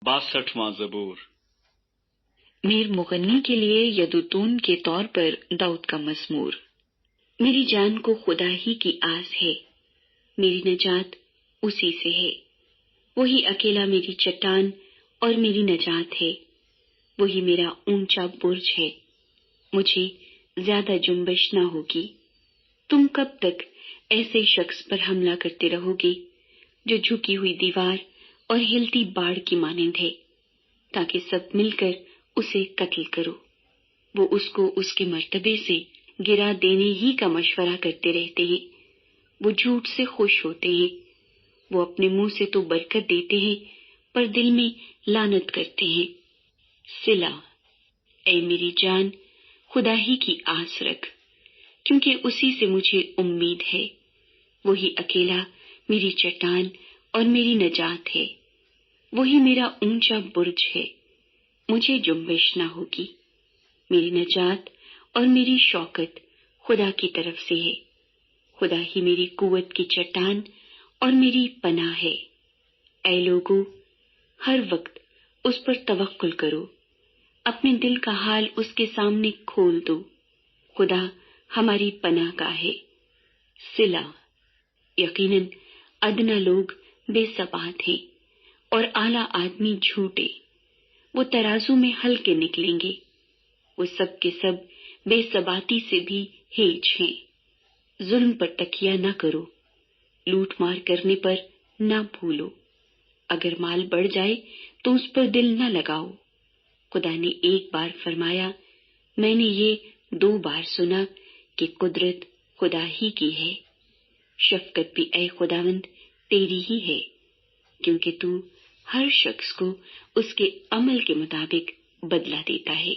62واں زبور۔ میر مغنی کے لیے یدوتون کے طور پر داؤد کا مزمور۔ میری جان کو خدا ہی کی آس ہے، میری نجات اسی سے ہے۔ وہی اکیلا میری چٹان اور میری نجات ہے، وہی میرا اونچا برج ہے، مجھے زیادہ جنبش نہ ہوگی۔ تم کب تک ایسے شخص پر حملہ کرتے رہو گے جو جھکی ہوئی دیوار اور ہلتی باڑ کی مانند ہے، تاکہ سب مل کر اسے قتل کرو۔ وہ اس کو اس کے مرتبے سے گرا دینے ہی کا مشورہ کرتے رہتے ہیں، وہ جھوٹ سے خوش ہوتے ہیں۔ وہ اپنے منہ سے تو برکت دیتے ہیں پر دل میں لعنت کرتے ہیں۔ صلا۔ اے میری جان، خدا ہی کی آس رکھ، کیونکہ اسی سے مجھے امید ہے۔ وہی اکیلا میری چٹان اور میری نجات ہے، وہی میرا اونچا برج ہے، مجھے جنبش نہ ہوگی۔ میری نجات اور میری شوکت خدا کی طرف سے ہے، خدا ہی میری قوت کی چٹان اور میری پناہ ہے۔ اے لوگو، ہر وقت اس پر توکل کرو، اپنے دل کا حال اس کے سامنے کھول دو۔ خدا ہماری پناہ گاہ ہے۔ صلا۔ یقیناً ادنا لوگ بے ثبات ہیں اور اعلیٰ آدمی جھوٹے، وہ ترازو میں ہلکے نکلیں گے۔ وہ سب کے سب بے ثباتی سے بھی ہیج ہیں۔ ظلم پر تکیہ نہ کرو، لوٹ مار کرنے پر نہ بھولو۔ اگر مال بڑھ جائے تو اس پر دل نہ لگاؤ۔ خدا نے ایک بار فرمایا، میں نے یہ 2 بار سنا کہ قدرت خدا ہی کی ہے۔ شفقت بھی اے خداوند تیری ہی ہے، کیونکہ تو ہر شخص کو اس کے عمل کے مطابق بدلہ دیتا ہے۔